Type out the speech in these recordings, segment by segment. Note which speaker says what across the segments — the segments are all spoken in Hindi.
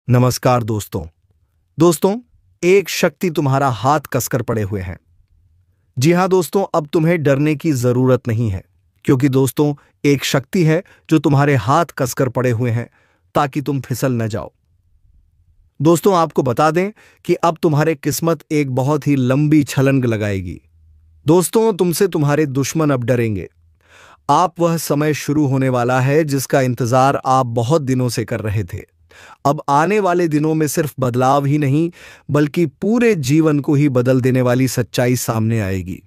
Speaker 1: नमस्कार दोस्तों, एक शक्ति तुम्हारा हाथ कसकर पड़े हुए है। जी हाँ दोस्तों, अब तुम्हें डरने की जरूरत नहीं है, क्योंकि दोस्तों एक शक्ति है जो तुम्हारे हाथ कसकर पड़े हुए हैं ताकि तुम फिसल न जाओ। दोस्तों आपको बता दें कि अब तुम्हारे किस्मत एक बहुत ही लंबी छलांग लगाएगी। दोस्तों तुमसे तुम्हारे दुश्मन अब डरेंगे। आप वह समय शुरू होने वाला है जिसका इंतजार आप बहुत दिनों से कर रहे थे। अब आने वाले दिनों में सिर्फ बदलाव ही नहीं, बल्कि पूरे जीवन को ही बदल देने वाली सच्चाई सामने आएगी।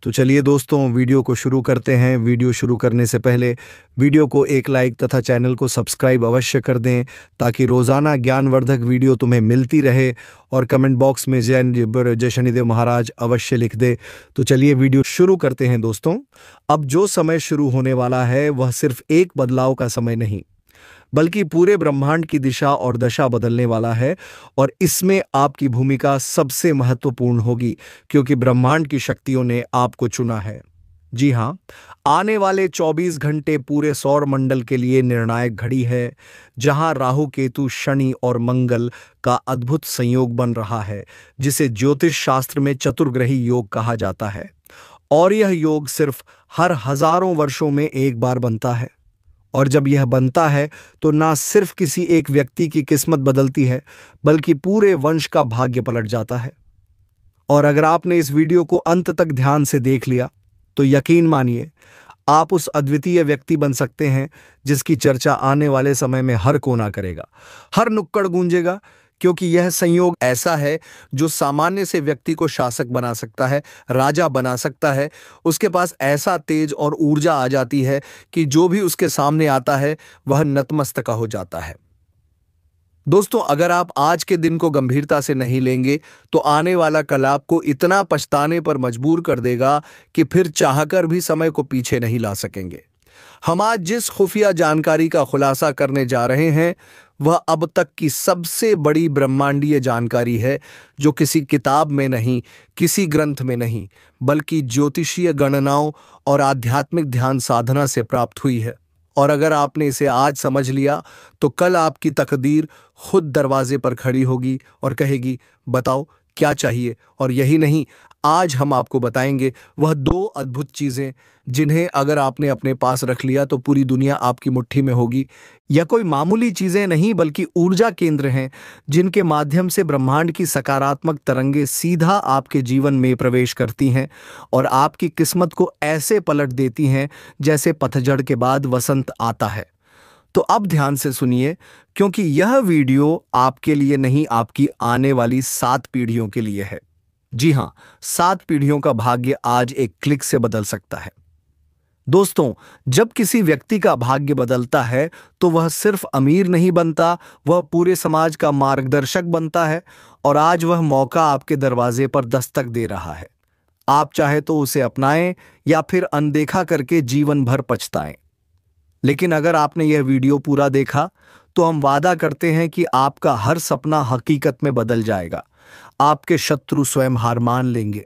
Speaker 1: तो चलिए दोस्तों वीडियो को शुरू करते हैं। वीडियो शुरू करने से पहले वीडियो को एक लाइक तथा चैनल को सब्सक्राइब अवश्य कर दें, ताकि रोजाना ज्ञानवर्धक वीडियो तुम्हें मिलती रहे। और कमेंट बॉक्स में जय शनिदेव महाराज अवश्य लिख दे। तो चलिए वीडियो शुरू करते हैं दोस्तों। अब जो समय शुरू होने वाला है वह सिर्फ एक बदलाव का समय नहीं, बल्कि पूरे ब्रह्मांड की दिशा और दशा बदलने वाला है। और इसमें आपकी भूमिका सबसे महत्वपूर्ण होगी, क्योंकि ब्रह्मांड की शक्तियों ने आपको चुना है। जी हाँ, आने वाले 24 घंटे पूरे सौर मंडल के लिए निर्णायक घड़ी है, जहां राहु केतु शनि और मंगल का अद्भुत संयोग बन रहा है, जिसे ज्योतिष शास्त्र में चतुर्ग्रही योग कहा जाता है। और यह योग सिर्फ हर हजारों वर्षों में एक बार बनता है। और जब यह बनता है तो ना सिर्फ किसी एक व्यक्ति की किस्मत बदलती है, बल्कि पूरे वंश का भाग्य पलट जाता है। और अगर आपने इस वीडियो को अंत तक ध्यान से देख लिया तो यकीन मानिए आप उस अद्वितीय व्यक्ति बन सकते हैं जिसकी चर्चा आने वाले समय में हर कोना करेगा, हर नुक्कड़ गूंजेगा। क्योंकि यह संयोग ऐसा है जो सामान्य से व्यक्ति को शासक बना सकता है, राजा बना सकता है। उसके पास ऐसा तेज और ऊर्जा आ जाती है कि जो भी उसके सामने आता है वह नतमस्तक हो जाता है। दोस्तों अगर आप आज के दिन को गंभीरता से नहीं लेंगे तो आने वाला कल आपको इतना पछताने पर मजबूर कर देगा कि फिर चाहकर भी समय को पीछे नहीं ला सकेंगे। हम आज जिस खुफिया जानकारी का खुलासा करने जा रहे हैं वह अब तक की सबसे बड़ी ब्रह्मांडीय जानकारी है, जो किसी किताब में नहीं, किसी ग्रंथ में नहीं, बल्कि ज्योतिषीय गणनाओं और आध्यात्मिक ध्यान साधना से प्राप्त हुई है। और अगर आपने इसे आज समझ लिया तो कल आपकी तकदीर खुद दरवाजे पर खड़ी होगी और कहेगी, बताओ क्या चाहिए। और यही नहीं, आज हम आपको बताएंगे वह 2 अद्भुत चीजें जिन्हें अगर आपने अपने पास रख लिया तो पूरी दुनिया आपकी मुट्ठी में होगी। यह कोई मामूली चीजें नहीं, बल्कि ऊर्जा केंद्र हैं जिनके माध्यम से ब्रह्मांड की सकारात्मक तरंगें सीधा आपके जीवन में प्रवेश करती हैं और आपकी किस्मत को ऐसे पलट देती हैं जैसे पतझड़ के बाद वसंत आता है। तो अब ध्यान से सुनिए, क्योंकि यह वीडियो आपके लिए नहीं, आपकी आने वाली 7 पीढ़ियों के लिए है। जी हाँ, 7 पीढ़ियों का भाग्य आज एक क्लिक से बदल सकता है। दोस्तों जब किसी व्यक्ति का भाग्य बदलता है तो वह सिर्फ अमीर नहीं बनता, वह पूरे समाज का मार्गदर्शक बनता है। और आज वह मौका आपके दरवाजे पर दस्तक दे रहा है। आप चाहे तो उसे अपनाएं या फिर अनदेखा करके जीवन भर पछताएं। लेकिन अगर आपने यह वीडियो पूरा देखा तो हम वादा करते हैं कि आपका हर सपना हकीकत में बदल जाएगा। आपके शत्रु स्वयं हार मान लेंगे,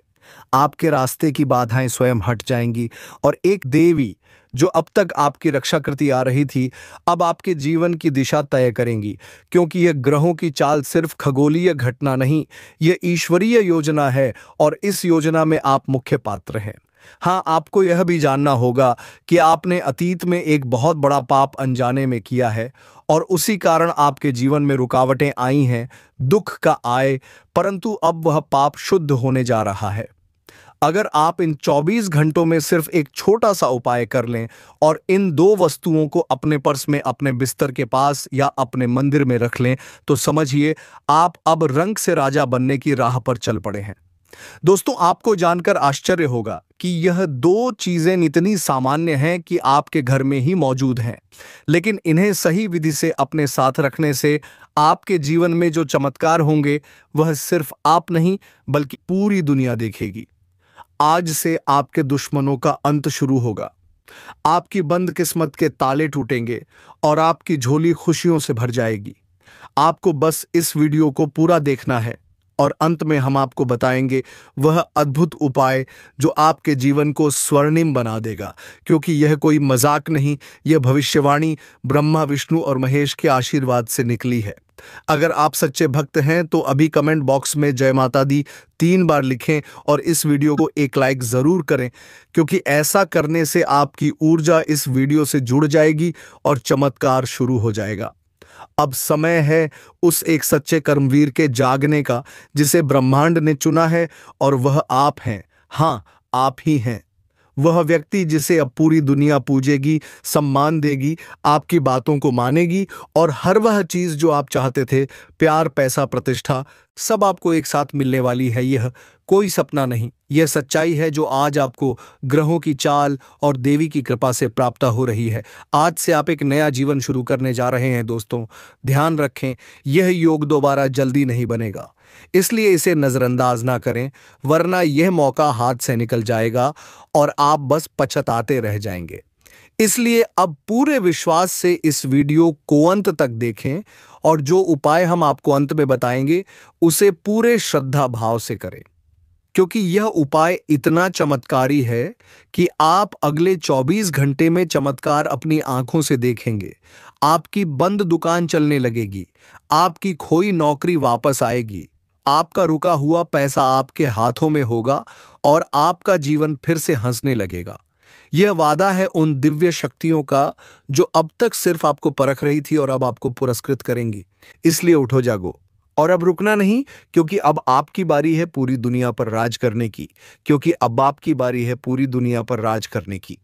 Speaker 1: आपके रास्ते की बाधाएं स्वयं हट जाएंगी, और एक देवी जो अब तक आपकी रक्षा करती आ रही थी अब आपके जीवन की दिशा तय करेंगी। क्योंकि यह ग्रहों की चाल सिर्फ खगोलीय घटना नहीं, यह ईश्वरीय योजना है, और इस योजना में आप मुख्य पात्र हैं। हाँ, आपको यह भी जानना होगा कि आपने अतीत में एक बहुत बड़ा पाप अनजाने में किया है, और उसी कारण आपके जीवन में रुकावटें आई हैं, दुख का आए, परंतु अब वह पाप शुद्ध होने जा रहा है। अगर आप इन 24 घंटों में सिर्फ एक छोटा सा उपाय कर लें और इन 2 वस्तुओं को अपने पर्स में, अपने बिस्तर के पास या अपने मंदिर में रख लें, तो समझिए आप अब रंग से राजा बनने की राह पर चल पड़े हैं। दोस्तों आपको जानकर आश्चर्य होगा कि यह 2 चीजें इतनी सामान्य हैं कि आपके घर में ही मौजूद हैं, लेकिन इन्हें सही विधि से अपने साथ रखने से आपके जीवन में जो चमत्कार होंगे वह सिर्फ आप नहीं, बल्कि पूरी दुनिया देखेगी। आज से आपके दुश्मनों का अंत शुरू होगा, आपकी बंद किस्मत के ताले टूटेंगे और आपकी झोली खुशियों से भर जाएगी। आपको बस इस वीडियो को पूरा देखना है, और अंत में हम आपको बताएंगे वह अद्भुत उपाय जो आपके जीवन को स्वर्णिम बना देगा, क्योंकि यह कोई मजाक नहीं, यह भविष्यवाणी ब्रह्मा विष्णु और महेश के आशीर्वाद से निकली है। अगर आप सच्चे भक्त हैं तो अभी कमेंट बॉक्स में जय माता दी 3 बार लिखें और इस वीडियो को एक लाइक जरूर करें, क्योंकि ऐसा करने से आपकी ऊर्जा इस वीडियो से जुड़ जाएगी और चमत्कार शुरू हो जाएगा। अब समय है उस एक सच्चे कर्मवीर के जागने का जिसे ब्रह्मांड ने चुना है, और वह आप हैं। हाँ, आप ही हैं वह व्यक्ति जिसे अब पूरी दुनिया पूजेगी, सम्मान देगी, आपकी बातों को मानेगी और हर वह चीज जो आप चाहते थे, प्यार, पैसा, प्रतिष्ठा, सब आपको एक साथ मिलने वाली है। यह कोई सपना नहीं, यह सच्चाई है जो आज आपको ग्रहों की चाल और देवी की कृपा से प्राप्त हो रही है। आज से आप एक नया जीवन शुरू करने जा रहे हैं दोस्तों। ध्यान रखें, यह योग दोबारा जल्दी नहीं बनेगा, इसलिए इसे नजरअंदाज ना करें, वरना यह मौका हाथ से निकल जाएगा और आप बस पछताते रह जाएंगे। इसलिए अब पूरे विश्वास से इस वीडियो को अंत तक देखें और जो उपाय हम आपको अंत में बताएंगे उसे पूरे श्रद्धा भाव से करें, क्योंकि यह उपाय इतना चमत्कारी है कि आप अगले 24 घंटे में चमत्कार अपनी आंखों से देखेंगे। आपकी बंद दुकान चलने लगेगी, आपकी खोई नौकरी वापस आएगी, आपका रुका हुआ पैसा आपके हाथों में होगा और आपका जीवन फिर से हंसने लगेगा। यह वादा है उन दिव्य शक्तियों का जो अब तक सिर्फ आपको परख रही थी और अब आपको पुरस्कृत करेंगी। इसलिए उठो जागो और अब रुकना नहीं, क्योंकि अब आपकी बारी है पूरी दुनिया पर राज करने की, क्योंकि अब आपकी बारी है पूरी दुनिया पर राज करने की।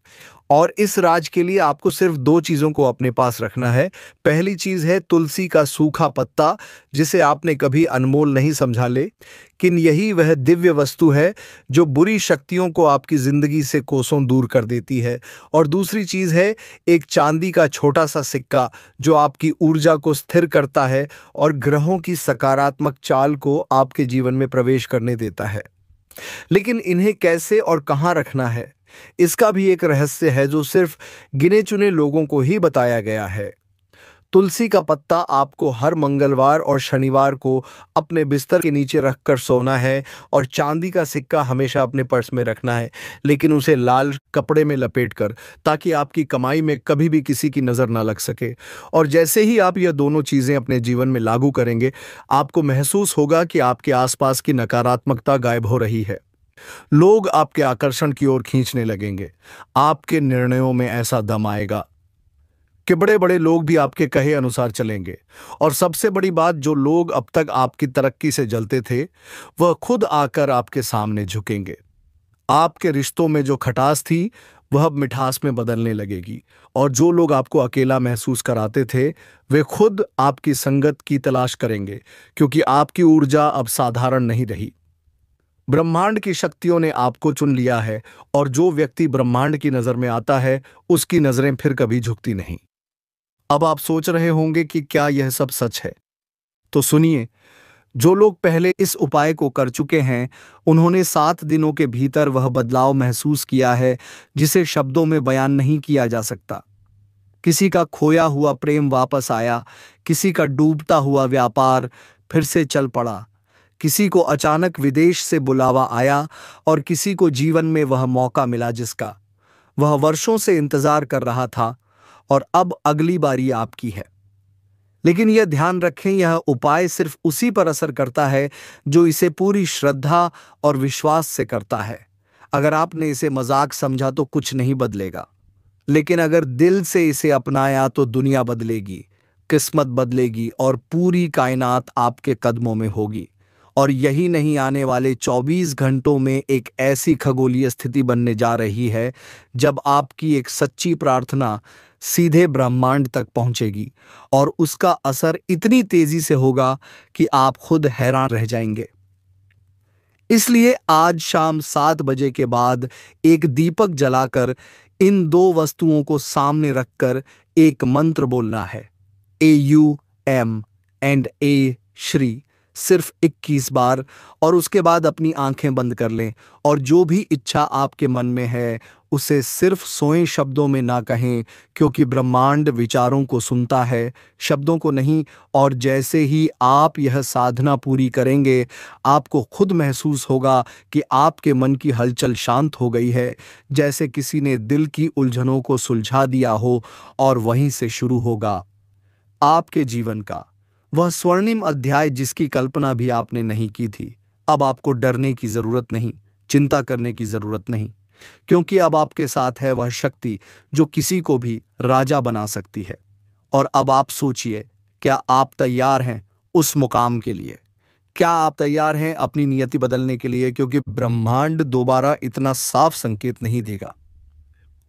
Speaker 1: और इस राज के लिए आपको सिर्फ 2 चीजों को अपने पास रखना है। पहली चीज है तुलसी का सूखा पत्ता, जिसे आपने कभी अनमोल नहीं समझा, लेकिन यही वह दिव्य वस्तु है जो बुरी शक्तियों को आपकी जिंदगी से कोसों दूर कर देती है। और दूसरी चीज है एक चांदी का छोटा सा सिक्का जो आपकी ऊर्जा को स्थिर करता है और ग्रहों की सकारात्मक चाल को आपके जीवन में प्रवेश करने देता है। लेकिन इन्हें कैसे और कहां रखना है, इसका भी एक रहस्य है जो सिर्फ गिने चुने लोगों को ही बताया गया है। तुलसी का पत्ता आपको हर मंगलवार और शनिवार को अपने बिस्तर के नीचे रखकर सोना है और चांदी का सिक्का हमेशा अपने पर्स में रखना है, लेकिन उसे लाल कपड़े में लपेटकर, ताकि आपकी कमाई में कभी भी किसी की नज़र ना लग सके। और जैसे ही आप यह दोनों चीज़ें अपने जीवन में लागू करेंगे, आपको महसूस होगा कि आपके आसपास की नकारात्मकता गायब हो रही है। लोग आपके आकर्षण की ओर खींचने लगेंगे। आपके निर्णयों में ऐसा दम आएगा कि बड़े बड़े लोग भी आपके कहे अनुसार चलेंगे। और सबसे बड़ी बात, जो लोग अब तक आपकी तरक्की से जलते थे, वह खुद आकर आपके सामने झुकेंगे। आपके रिश्तों में जो खटास थी वह अब मिठास में बदलने लगेगी। और जो लोग आपको अकेला महसूस कराते थे, वे खुद आपकी संगत की तलाश करेंगे, क्योंकि आपकी ऊर्जा अब साधारण नहीं रही। ब्रह्मांड की शक्तियों ने आपको चुन लिया है, और जो व्यक्ति ब्रह्मांड की नजर में आता है उसकी नजरें फिर कभी झुकती नहीं। अब आप सोच रहे होंगे कि क्या यह सब सच है? तो सुनिए, जो लोग पहले इस उपाय को कर चुके हैं, उन्होंने 7 दिनों के भीतर वह बदलाव महसूस किया है जिसे शब्दों में बयान नहीं किया जा सकता। किसी का खोया हुआ प्रेम वापस आया, किसी का डूबता हुआ व्यापार फिर से चल पड़ा, किसी को अचानक विदेश से बुलावा आया और किसी को जीवन में वह मौका मिला जिसका वह वर्षों से इंतजार कर रहा था, और अब अगली बारी आपकी है। लेकिन यह ध्यान रखें, यह उपाय सिर्फ उसी पर असर करता है जो इसे पूरी श्रद्धा और विश्वास से करता है। अगर आपने इसे मजाक समझा तो कुछ नहीं बदलेगा, लेकिन अगर दिल से इसे अपनाया तो दुनिया बदलेगी, किस्मत बदलेगी और पूरी कायनात आपके कदमों में होगी। और यही नहीं, आने वाले 24 घंटों में एक ऐसी खगोलीय स्थिति बनने जा रही है जब आपकी एक सच्ची प्रार्थना सीधे ब्रह्मांड तक पहुंचेगी, और उसका असर इतनी तेजी से होगा कि आप खुद हैरान रह जाएंगे। इसलिए आज शाम 7 बजे के बाद एक दीपक जलाकर इन 2 वस्तुओं को सामने रखकर एक मंत्र बोलना है, AUM and A श्री सिर्फ 21 बार, और उसके बाद अपनी आंखें बंद कर लें और जो भी इच्छा आपके मन में है उसे सिर्फ सोए शब्दों में ना कहें, क्योंकि ब्रह्मांड विचारों को सुनता है, शब्दों को नहीं। और जैसे ही आप यह साधना पूरी करेंगे, आपको खुद महसूस होगा कि आपके मन की हलचल शांत हो गई है, जैसे किसी ने दिल की उलझनों को सुलझा दिया हो। और वहीं से शुरू होगा आपके जीवन का वह स्वर्णिम अध्याय जिसकी कल्पना भी आपने नहीं की थी। अब आपको डरने की जरूरत नहीं, चिंता करने की जरूरत नहीं, क्योंकि अब आपके साथ है वह शक्ति जो किसी को भी राजा बना सकती है। और अब आप सोचिए, क्या आप तैयार हैं उस मुकाम के लिए? क्या आप तैयार हैं अपनी नियति बदलने के लिए? क्योंकि ब्रह्मांड दोबारा इतना साफ संकेत नहीं देगा।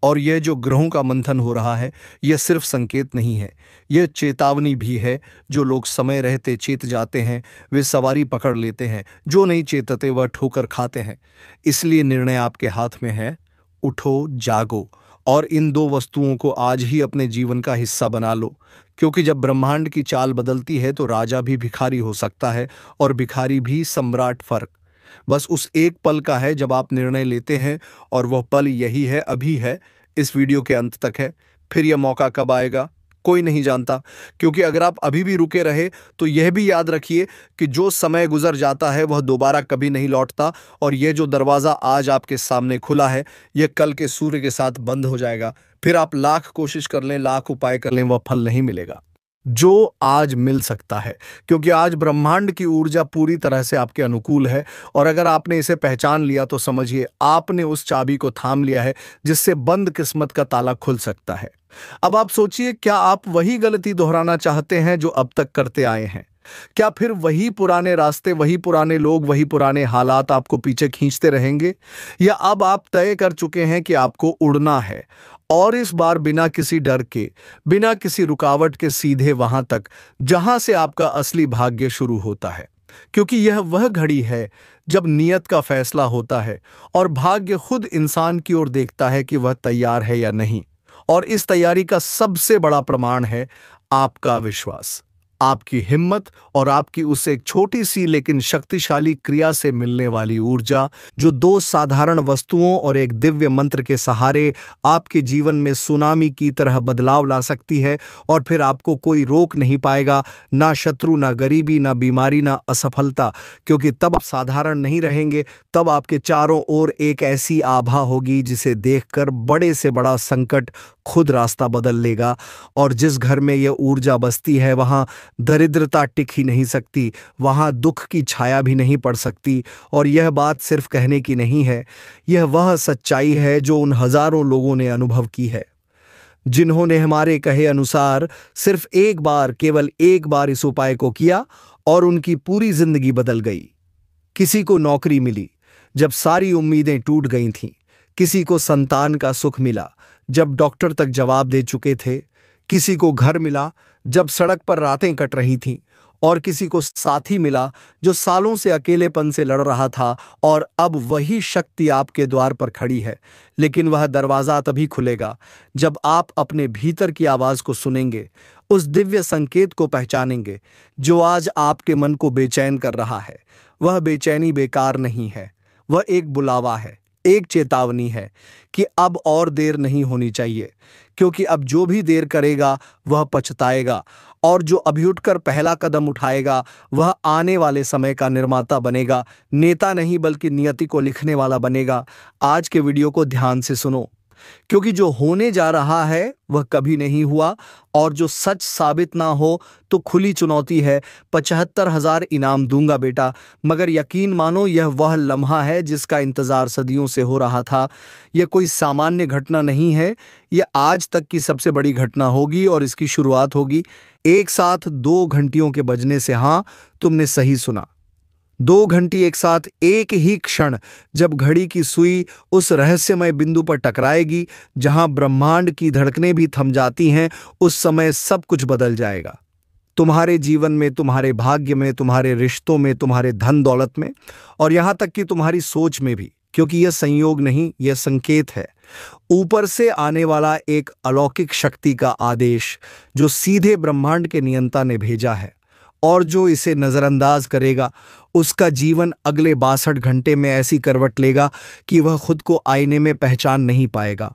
Speaker 1: और यह जो ग्रहों का मंथन हो रहा है, यह सिर्फ संकेत नहीं है, यह चेतावनी भी है। जो लोग समय रहते चेत जाते हैं वे सवारी पकड़ लेते हैं, जो नहीं चेतते वह ठोकर खाते हैं। इसलिए निर्णय आपके हाथ में है, उठो, जागो और इन दो वस्तुओं को आज ही अपने जीवन का हिस्सा बना लो। क्योंकि जब ब्रह्मांड की चाल बदलती है तो राजा भी भिखारी हो सकता है और भिखारी भी सम्राट। फर्क बस उस एक पल का है जब आप निर्णय लेते हैं, और वह पल यही है, अभी है, इस वीडियो के अंत तक है। फिर यह मौका कब आएगा कोई नहीं जानता, क्योंकि अगर आप अभी भी रुके रहे तो यह भी याद रखिए कि जो समय गुजर जाता है वह दोबारा कभी नहीं लौटता। और यह जो दरवाज़ा आज आपके सामने खुला है, यह कल के सूर्य के साथ बंद हो जाएगा। फिर आप लाख कोशिश कर लें, लाख उपाय कर लें, वह फल नहीं मिलेगा जो आज मिल सकता है। क्योंकि आज ब्रह्मांड की ऊर्जा पूरी तरह से आपके अनुकूल है, और अगर आपने इसे पहचान लिया तो समझिए आपने उस चाबी को थाम लिया है जिससे बंद किस्मत का ताला खुल सकता है। अब आप सोचिए, क्या आप वही गलती दोहराना चाहते हैं जो अब तक करते आए हैं? क्या फिर वही पुराने रास्ते, वही पुराने लोग, वही पुराने हालात आपको पीछे खींचते रहेंगे? या अब आप तय कर चुके हैं कि आपको उड़ना है, और इस बार बिना किसी डर के, बिना किसी रुकावट के, सीधे वहां तक जहां से आपका असली भाग्य शुरू होता है? क्योंकि यह वह घड़ी है जब नियत का फैसला होता है और भाग्य खुद इंसान की ओर देखता है कि वह तैयार है या नहीं। और इस तैयारी का सबसे बड़ा प्रमाण है आपका विश्वास, आपकी हिम्मत और आपकी उस एक छोटी सी लेकिन शक्तिशाली क्रिया से मिलने वाली ऊर्जा, जो दो साधारण वस्तुओं और एक दिव्य मंत्र के सहारे आपके जीवन में सुनामी की तरह बदलाव ला सकती है। और फिर आपको कोई रोक नहीं पाएगा, ना शत्रु, ना गरीबी, ना बीमारी, ना असफलता। क्योंकि तब आप साधारण नहीं रहेंगे, तब आपके चारों ओर एक ऐसी आभा होगी जिसे देखकर बड़े से बड़ा संकट खुद रास्ता बदल लेगा। और जिस घर में यह ऊर्जा बसती है वहां दरिद्रता टिक ही नहीं सकती, वहां दुख की छाया भी नहीं पड़ सकती। और यह बात सिर्फ कहने की नहीं है, यह वह सच्चाई है जो उन हजारों लोगों ने अनुभव की है, जिन्होंने हमारे कहे अनुसार सिर्फ एक बार, केवल एक बार इस उपाय को किया और उनकी पूरी जिंदगी बदल गई। किसी को नौकरी मिली जब सारी उम्मीदें टूट गई थीं, किसी को संतान का सुख मिला जब डॉक्टर तक जवाब दे चुके थे, किसी को घर मिला जब सड़क पर रातें कट रही थीं, और किसी को साथी मिला जो सालों से अकेलेपन से लड़ रहा था। और अब वही शक्ति आपके द्वार पर खड़ी है, लेकिन वह दरवाज़ा तभी खुलेगा जब आप अपने भीतर की आवाज़ को सुनेंगे, उस दिव्य संकेत को पहचानेंगे जो आज आपके मन को बेचैन कर रहा है। वह बेचैनी बेकार नहीं है, वह एक बुलावा है, एक चेतावनी है कि अब और देर नहीं होनी चाहिए। क्योंकि अब जो भी देर करेगा वह पछताएगा, और जो अभी उठकर पहला कदम उठाएगा वह आने वाले समय का निर्माता बनेगा, नेता नहीं बल्कि नियति को लिखने वाला बनेगा। आज के वीडियो को ध्यान से सुनो, क्योंकि जो होने जा रहा है वह कभी नहीं हुआ, और जो सच साबित ना हो तो खुली चुनौती है। 75,000 इनाम दूंगा बेटा, मगर यकीन मानो यह वह लम्हा है जिसका इंतजार सदियों से हो रहा था। यह कोई सामान्य घटना नहीं है, यह आज तक की सबसे बड़ी घटना होगी, और इसकी शुरुआत होगी एक साथ 2 घंटियों के बजने से। हाँ, तुमने सही सुना, 2 घंटी एक साथ, एक ही क्षण जब घड़ी की सुई उस रहस्यमय बिंदु पर टकराएगी जहां ब्रह्मांड की धड़कनें भी थम जाती हैं, उस समय सब कुछ बदल जाएगा। तुम्हारे जीवन में, तुम्हारे भाग्य में, तुम्हारे रिश्तों में, तुम्हारे धन दौलत में, और यहां तक कि तुम्हारी सोच में भी। क्योंकि यह संयोग नहीं, यह संकेत है, ऊपर से आने वाला एक अलौकिक शक्ति का आदेश जो सीधे ब्रह्मांड के नियंता ने भेजा है। और जो इसे नजरअंदाज करेगा उसका जीवन अगले 62 घंटे में ऐसी करवट लेगा कि वह खुद को आईने में पहचान नहीं पाएगा।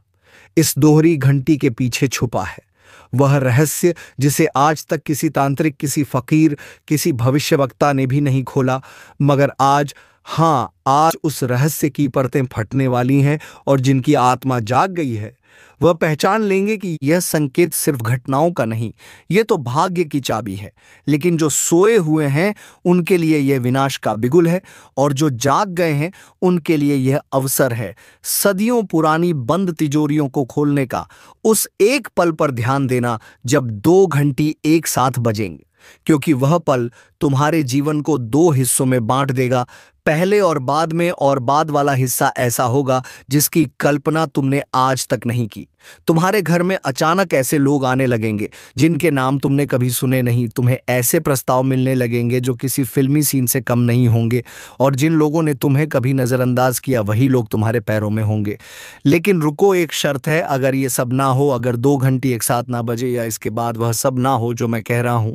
Speaker 1: इस दोहरी घंटी के पीछे छुपा है वह रहस्य जिसे आज तक किसी तांत्रिक, किसी फकीर, किसी भविष्यवक्ता ने भी नहीं खोला। मगर आज, हाँ, आज उस रहस्य की परतें फटने वाली हैं और जिनकी आत्मा जाग गई है वह पहचान लेंगे कि यह संकेत सिर्फ घटनाओं का नहीं, यह तो भाग्य की चाबी है। लेकिन जो सोए हुए हैं उनके लिए यह विनाश का बिगुल है, और जो जाग गए हैं उनके लिए यह अवसर है सदियों पुरानी बंद तिजोरियों को खोलने का। उस एक पल पर ध्यान देना जब 2 घंटी एक साथ बजेंगे, क्योंकि वह पल तुम्हारे जीवन को 2 हिस्सों में बांट देगा, पहले और बाद में। और बाद वाला हिस्सा ऐसा होगा जिसकी कल्पना तुमने आज तक नहीं की। तुम्हारे घर में अचानक ऐसे लोग आने लगेंगे जिनके नाम तुमने कभी सुने नहीं। तुम्हें ऐसे प्रस्ताव मिलने लगेंगे जो किसी फिल्मी सीन से कम नहीं होंगे, और जिन लोगों ने तुम्हें कभी नजरअंदाज किया वही लोग तुम्हारे पैरों में होंगे। लेकिन रुको, एक शर्त है, अगर ये सब ना हो, अगर 2 घंटी एक साथ ना बजे या इसके बाद वह सब ना हो जो मैं कह रहा हूं,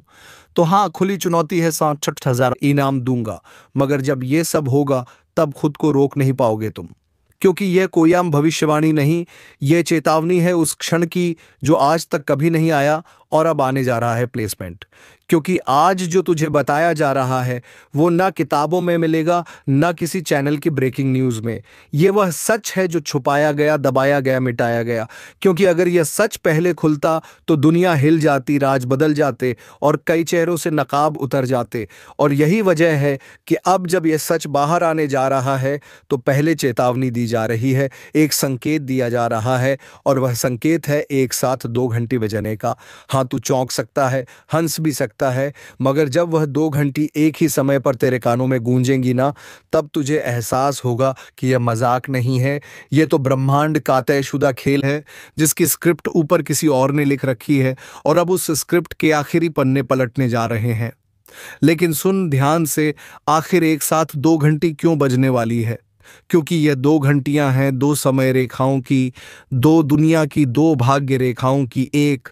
Speaker 1: तो हाँ, खुली चुनौती है, 67,000 इनाम दूंगा। मगर जब ये सब होगा तब खुद को रोक नहीं पाओगे तुम, क्योंकि यह कोई आम भविष्यवाणी नहीं, यह चेतावनी है उस क्षण की जो आज तक कभी नहीं आया और अब आने जा रहा है। प्लेसमेंट, क्योंकि आज जो तुझे बताया जा रहा है वो ना किताबों में मिलेगा, ना किसी चैनल की ब्रेकिंग न्यूज़ में। ये वह सच है जो छुपाया गया, दबाया गया, मिटाया गया। क्योंकि अगर यह सच पहले खुलता तो दुनिया हिल जाती, राज बदल जाते और कई चेहरों से नकाब उतर जाते। और यही वजह है कि अब जब यह सच बाहर आने जा रहा है तो पहले चेतावनी दी जा रही है, एक संकेत दिया जा रहा है, और वह संकेत है एक साथ 2 घंटी बजने का। हाँ, तू चौंक सकता है, हंस भी सकता है, मगर जब वह 2 घंटी एक ही समय पर तेरे कानों में गूंजेंगी ना, तब तुझे एहसास होगा कि यह मजाक नहीं है, यह तो ब्रह्मांड का तयशुदा खेल है जिसकी स्क्रिप्ट ऊपर किसी और ने लिख रखी है, और अब उस स्क्रिप्ट के आखिरी पन्ने पलटने जा रहे हैं। लेकिन सुन ध्यान से, आखिर एक साथ 2 घंटी क्यों बजने वाली है? क्योंकि यह 2 घंटियां हैं 2 समय रेखाओं की, 2 दुनिया की, 2 भाग्य रेखाओं की। एक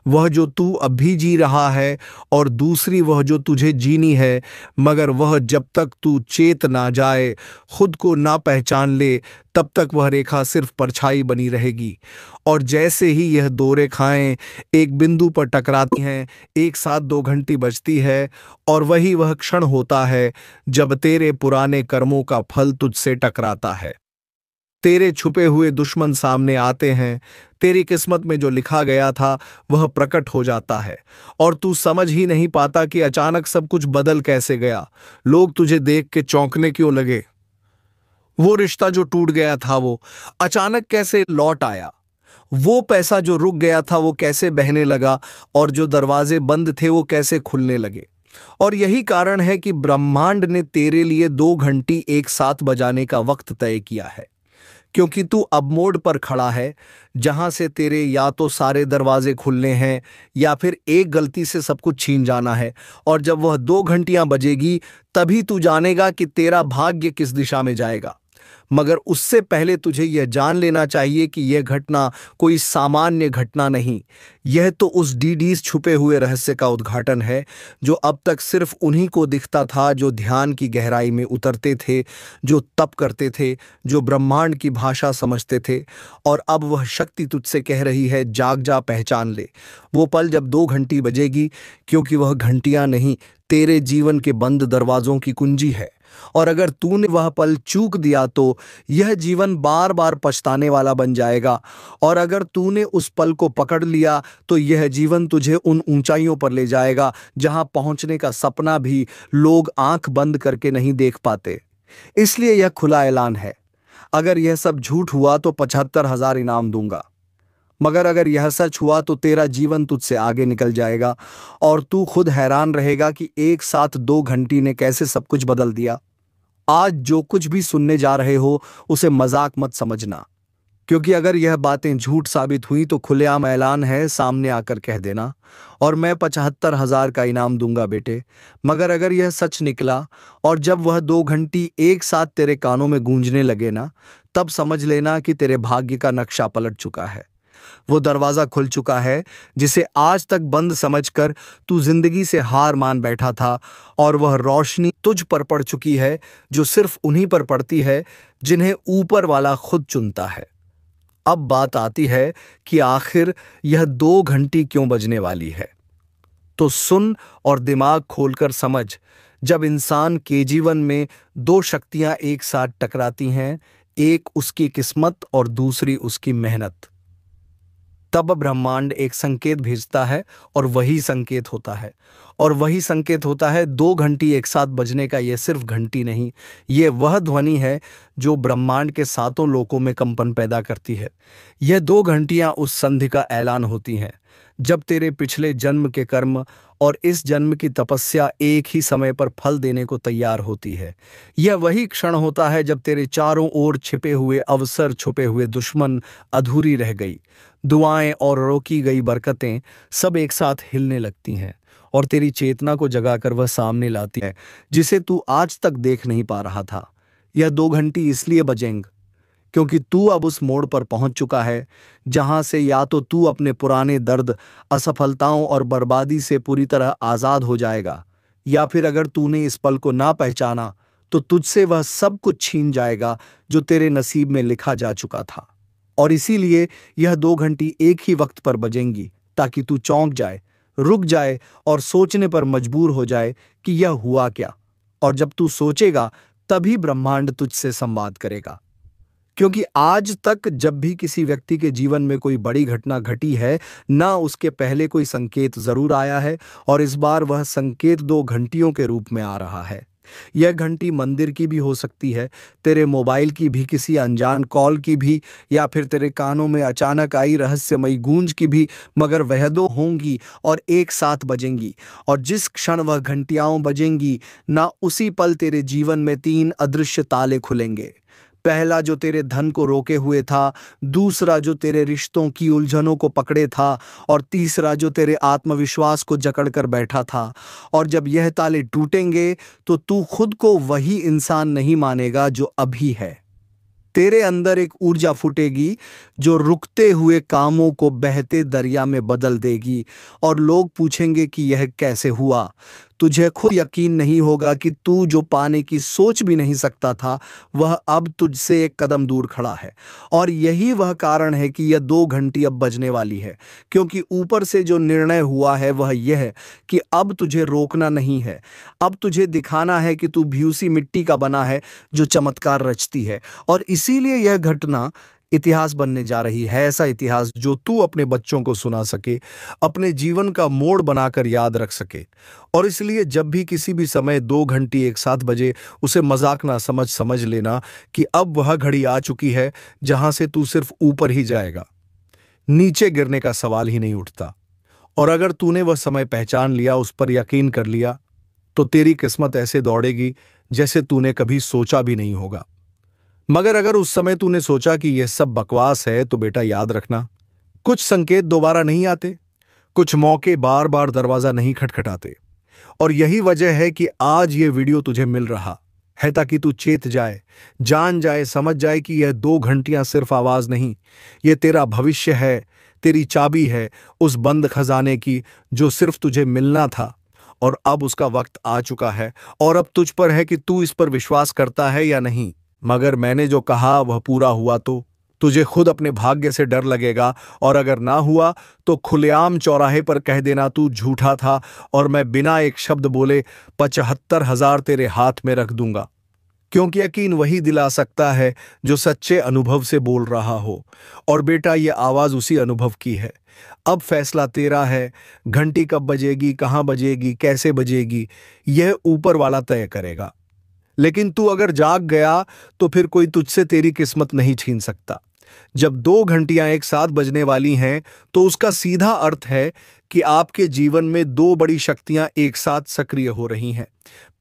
Speaker 1: वह जो तू अभी जी रहा है, और दूसरी वह जो तुझे जीनी है। मगर वह जब तक तू चेत ना जाए, खुद को ना पहचान ले, तब तक वह रेखा सिर्फ परछाई बनी रहेगी। और जैसे ही यह 2 रेखाएं एक बिंदु पर टकराती हैं, एक साथ 2 घंटी बजती है, और वही वह क्षण होता है जब तेरे पुराने कर्मों का फल तुझसे टकराता है। तेरे छुपे हुए दुश्मन सामने आते हैं, तेरी किस्मत में जो लिखा गया था वह प्रकट हो जाता है, और तू समझ ही नहीं पाता कि अचानक सब कुछ बदल कैसे गया। लोग तुझे देख के चौंकने क्यों लगे? वो रिश्ता जो टूट गया था वो अचानक कैसे लौट आया? वो पैसा जो रुक गया था वो कैसे बहने लगा? और जो दरवाजे बंद थे वो कैसे खुलने लगे? और यही कारण है कि ब्रह्मांड ने तेरे लिए 2 घंटी एक साथ बजाने का वक्त तय किया है, क्योंकि तू अब मोड़ पर खड़ा है जहां से तेरे या तो सारे दरवाजे खुलने हैं या फिर एक गलती से सब कुछ छीन जाना है। और जब वह 2 घंटियां बजेगी तभी तू जानेगा कि तेरा भाग्य किस दिशा में जाएगा। मगर उससे पहले तुझे यह जान लेना चाहिए कि यह घटना कोई सामान्य घटना नहीं, यह तो उस डीडीज छुपे हुए रहस्य का उद्घाटन है जो अब तक सिर्फ उन्हीं को दिखता था जो ध्यान की गहराई में उतरते थे, जो तप करते थे, जो ब्रह्मांड की भाषा समझते थे। और अब वह शक्ति तुझसे कह रही है, जाग जा, पहचान ले। वो पल जब 2 घंटी बजेगी, क्योंकि वह घंटियां नहीं, तेरे जीवन के बंद दरवाजों की कुंजी है। और अगर तूने वह पल चूक दिया तो यह जीवन बार बार पछताने वाला बन जाएगा, और अगर तूने उस पल को पकड़ लिया तो यह जीवन तुझे उन ऊंचाइयों पर ले जाएगा जहां पहुंचने का सपना भी लोग आंख बंद करके नहीं देख पाते। इसलिए यह खुला ऐलान है, अगर यह सब झूठ हुआ तो 75,000 इनाम दूंगा, मगर अगर यह सच हुआ तो तेरा जीवन तुझसे आगे निकल जाएगा, और तू खुद हैरान रहेगा कि एक साथ 2 घंटी ने कैसे सब कुछ बदल दिया। आज जो कुछ भी सुनने जा रहे हो उसे मजाक मत समझना, क्योंकि अगर यह बातें झूठ साबित हुई तो खुलेआम ऐलान है, सामने आकर कह देना, और मैं 75,000 का इनाम दूंगा बेटे। मगर अगर यह सच निकला और जब वह 2 घंटी एक साथ तेरे कानों में गूंजने लगे ना, तब समझ लेना कि तेरे भाग्य का नक्शा पलट चुका है। वो दरवाजा खुल चुका है जिसे आज तक बंद समझकर तू जिंदगी से हार मान बैठा था, और वह रोशनी तुझ पर पड़ चुकी है जो सिर्फ उन्हीं पर पड़ती है जिन्हें ऊपर वाला खुद चुनता है। अब बात आती है कि आखिर यह 2 घंटी क्यों बजने वाली है। तो सुन और दिमाग खोलकर समझ। जब इंसान के जीवन में 2 शक्तियां एक साथ टकराती हैं, एक उसकी किस्मत और दूसरी उसकी मेहनत, तब ब्रह्मांड एक संकेत भेजता है, और वही संकेत होता है 2 घंटी एक साथ बजने का। यह सिर्फ घंटी नहीं, ये वह ध्वनि है जो ब्रह्मांड के 7 लोकों में कंपन पैदा करती है। यह 2 घंटियां उस संधि का ऐलान होती हैं जब तेरे पिछले जन्म के कर्म और इस जन्म की तपस्या एक ही समय पर फल देने को तैयार होती है। यह वही क्षण होता है जब तेरे चारों ओर छिपे हुए अवसर, छुपे हुए दुश्मन, अधूरी रह गई दुआएं और रोकी गई बरकतें सब एक साथ हिलने लगती हैं, और तेरी चेतना को जगाकर वह सामने लाती है जिसे तू आज तक देख नहीं पा रहा था। यह 2 घंटी इसलिए बजेंगे क्योंकि तू अब उस मोड़ पर पहुंच चुका है जहां से या तो तू अपने पुराने दर्द, असफलताओं और बर्बादी से पूरी तरह आजाद हो जाएगा, या फिर अगर तूने इस पल को ना पहचाना तो तुझसे वह सब कुछ छीन जाएगा जो तेरे नसीब में लिखा जा चुका था। और इसीलिए यह 2 घंटी एक ही वक्त पर बजेंगी ताकि तू चौंक जाए, रुक जाए और सोचने पर मजबूर हो जाए कि यह हुआ क्या। और जब तू सोचेगा तभी ब्रह्मांड तुझसे संवाद करेगा, क्योंकि आज तक जब भी किसी व्यक्ति के जीवन में कोई बड़ी घटना घटी है, ना उसके पहले कोई संकेत जरूर आया है, और इस बार वह संकेत 2 घंटियों के रूप में आ रहा है। यह घंटी मंदिर की भी हो सकती है, तेरे मोबाइल की भी, किसी अनजान कॉल की भी, या फिर तेरे कानों में अचानक आई रहस्यमयी गूंज की भी, मगर वह 2 होंगी और एक साथ बजेंगी। और जिस क्षण वह घंटियां बजेंगी ना, उसी पल तेरे जीवन में 3 अदृश्य ताले खुलेंगे। पहला जो तेरे धन को रोके हुए था, दूसरा जो तेरे रिश्तों की उलझनों को पकड़े था, और तीसरा जो तेरे आत्मविश्वास को जकड़ कर बैठा था। और जब यह ताले टूटेंगे तो तू खुद को वही इंसान नहीं मानेगा जो अभी है। तेरे अंदर एक ऊर्जा फूटेगी जो रुकते हुए कामों को बहते दरिया में बदल देगी, और लोग पूछेंगे कि यह कैसे हुआ। तुझे खुद यकीन नहीं होगा कि तू जो पाने की सोच भी नहीं सकता था, वह अब तुझसे एक कदम दूर खड़ा है। और यही वह कारण है कि यह 2 घंटी अब बजने वाली है, क्योंकि ऊपर से जो निर्णय हुआ है वह यह है कि अब तुझे रोकना नहीं है। अब तुझे दिखाना है कि तू भी उसी मिट्टी का बना है जो चमत्कार रचती है। और इसीलिए यह घटना इतिहास बनने जा रही है, ऐसा इतिहास जो तू अपने बच्चों को सुना सके, अपने जीवन का मोड़ बनाकर याद रख सके। और इसलिए जब भी किसी भी समय 2 घंटी एक साथ बजे, उसे मजाक ना समझ लेना कि अब वह घड़ी आ चुकी है जहां से तू सिर्फ ऊपर ही जाएगा, नीचे गिरने का सवाल ही नहीं उठता। और अगर तूने वह समय पहचान लिया, उस पर यकीन कर लिया, तो तेरी किस्मत ऐसे दौड़ेगी जैसे तूने कभी सोचा भी नहीं होगा। मगर अगर उस समय तूने सोचा कि यह सब बकवास है, तो बेटा याद रखना, कुछ संकेत दोबारा नहीं आते, कुछ मौके बार बार दरवाजा नहीं खटखटाते। और यही वजह है कि आज ये वीडियो तुझे मिल रहा है, ताकि तू चेत जाए, जान जाए, समझ जाए कि यह 2 घंटियां सिर्फ आवाज नहीं, ये तेरा भविष्य है, तेरी चाबी है उस बंद खजाने की जो सिर्फ तुझे मिलना था। और अब उसका वक्त आ चुका है, और अब तुझ पर है कि तू इस पर विश्वास करता है या नहीं। मगर मैंने जो कहा वह पूरा हुआ तो तुझे खुद अपने भाग्य से डर लगेगा, और अगर ना हुआ तो खुलेआम चौराहे पर कह देना तू झूठा था, और मैं बिना एक शब्द बोले 75,000 तेरे हाथ में रख दूंगा। क्योंकि यकीन वही दिला सकता है जो सच्चे अनुभव से बोल रहा हो। और बेटा, ये आवाज उसी अनुभव की है। अब फैसला तेरा है, घंटी कब बजेगी, कहां बजेगी, कैसे बजेगी, यह ऊपर वाला तय करेगा। लेकिन तू अगर जाग गया तो फिर कोई तुझसे तेरी किस्मत नहीं छीन सकता। जब 2 घंटियां एक साथ बजने वाली हैं, तो उसका सीधा अर्थ है कि आपके जीवन में 2 बड़ी शक्तियां एक साथ सक्रिय हो रही हैं।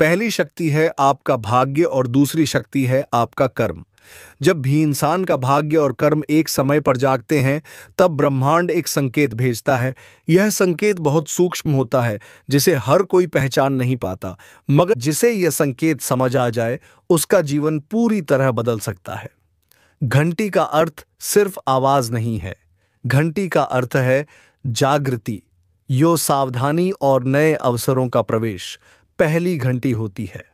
Speaker 1: पहली शक्ति है आपका भाग्य, और दूसरी शक्ति है आपका कर्म। जब भी इंसान का भाग्य और कर्म एक समय पर जागते हैं, तब ब्रह्मांड एक संकेत भेजता है। यह संकेत बहुत सूक्ष्म होता है, जिसे हर कोई पहचान नहीं पाता, मगर जिसे यह संकेत समझ आ जाए, उसका जीवन पूरी तरह बदल सकता है। घंटी का अर्थ सिर्फ आवाज नहीं है, घंटी का अर्थ है जागृति, यो सावधानी और नए अवसरों का प्रवेश पहली घंटी होती है।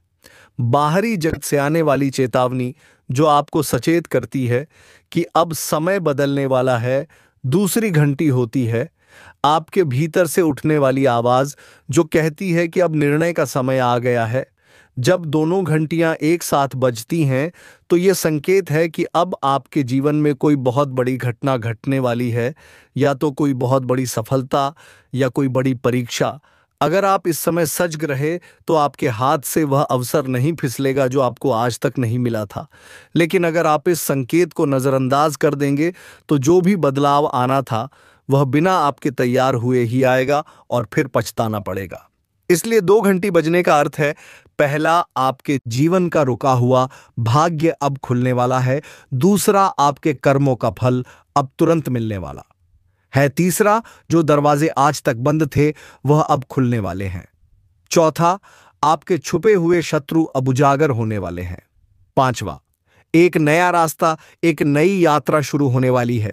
Speaker 1: बाहरी जगत से आने वाली चेतावनी जो आपको सचेत करती है कि अब समय बदलने वाला है, दूसरी घंटी होती है। आपके भीतर से उठने वाली आवाज जो कहती है कि अब निर्णय का समय आ गया है। जब दोनों घंटियां एक साथ बजती हैं तो यह संकेत है कि अब आपके जीवन में कोई बहुत बड़ी घटना घटने वाली है, या तो कोई बहुत बड़ी सफलता या कोई बड़ी परीक्षा। अगर आप इस समय सजग रहे तो आपके हाथ से वह अवसर नहीं फिसलेगा जो आपको आज तक नहीं मिला था। लेकिन अगर आप इस संकेत को नजरअंदाज कर देंगे तो जो भी बदलाव आना था वह बिना आपके तैयार हुए ही आएगा और फिर पछताना पड़ेगा। इसलिए 2 घंटी बजने का अर्थ है, पहला, आपके जीवन का रुका हुआ भाग्य अब खुलने वाला है। दूसरा, आपके कर्मों का फल अब तुरंत मिलने वाला है। तीसरा, जो दरवाजे आज तक बंद थे वह अब खुलने वाले हैं। चौथा, आपके छुपे हुए शत्रु अब उजागर होने वाले हैं। पांचवा, एक नया रास्ता, एक नई यात्रा शुरू होने वाली है।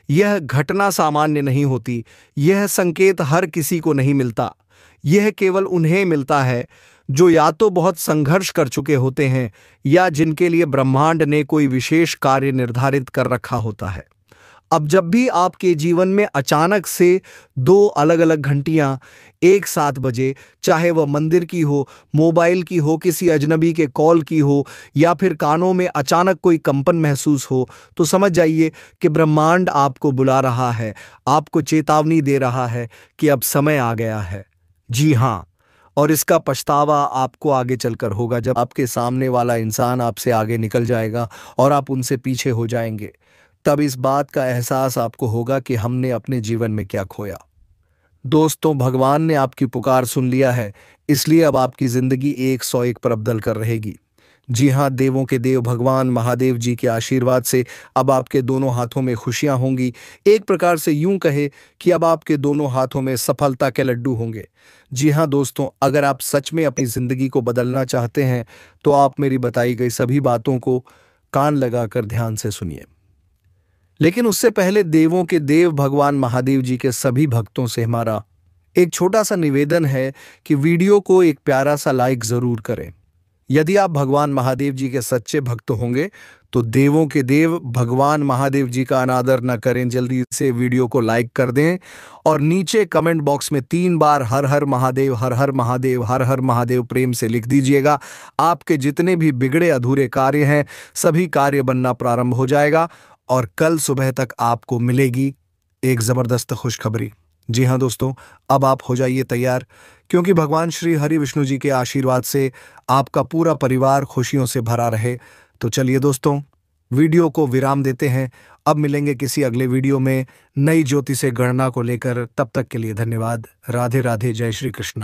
Speaker 1: यह घटना सामान्य नहीं होती, यह संकेत हर किसी को नहीं मिलता। यह केवल उन्हें मिलता है जो या तो बहुत संघर्ष कर चुके होते हैं या जिनके लिए ब्रह्मांड ने कोई विशेष कार्य निर्धारित कर रखा होता है। अब जब भी आपके जीवन में अचानक से 2 अलग अलग घंटियां एक साथ बजे, चाहे वह मंदिर की हो, मोबाइल की हो, किसी अजनबी के कॉल की हो, या फिर कानों में अचानक कोई कंपन महसूस हो, तो समझ जाइए कि ब्रह्मांड आपको बुला रहा है, आपको चेतावनी दे रहा है कि अब समय आ गया है। जी हाँ, और इसका पछतावा आपको आगे चलकर होगा, जब आपके सामने वाला इंसान आपसे आगे निकल जाएगा और आप उनसे पीछे हो जाएंगे। तब इस बात का एहसास आपको होगा कि हमने अपने जीवन में क्या खोया। दोस्तों, भगवान ने आपकी पुकार सुन लिया है, इसलिए अब आपकी जिंदगी 101 पर अब्दल कर रहेगी। जी हाँ, देवों के देव भगवान महादेव जी के आशीर्वाद से अब आपके दोनों हाथों में खुशियां होंगी। एक प्रकार से यूं कहे कि अब आपके दोनों हाथों में सफलता के लड्डू होंगे। जी हाँ दोस्तों, अगर आप सच में अपनी जिंदगी को बदलना चाहते हैं तो आप मेरी बताई गई सभी बातों को कान लगाकर ध्यान से सुनिए। लेकिन उससे पहले देवों के देव भगवान महादेव जी के सभी भक्तों से हमारा एक छोटा सा निवेदन है कि वीडियो को एक प्यारा सा लाइक जरूर करें। यदि आप भगवान महादेव जी के सच्चे भक्त होंगे तो देवों के देव भगवान महादेव जी का अनादर न करें, जल्दी से वीडियो को लाइक कर दें और नीचे कमेंट बॉक्स में 3 बार हर हर महादेव, हर हर महादेव, हर हर महादेव प्रेम से लिख दीजिएगा। आपके जितने भी बिगड़े अधूरे कार्य हैं सभी कार्य बनना प्रारंभ हो जाएगा और कल सुबह तक आपको मिलेगी एक जबरदस्त खुशखबरी। जी हाँ दोस्तों, अब आप हो जाइए तैयार, क्योंकि भगवान श्री हरि विष्णु जी के आशीर्वाद से आपका पूरा परिवार खुशियों से भरा रहे। तो चलिए दोस्तों, वीडियो को विराम देते हैं। अब मिलेंगे किसी अगले वीडियो में नई ज्योति से गणना को लेकर। तब तक के लिए धन्यवाद। राधे राधे, जय श्री कृष्णा।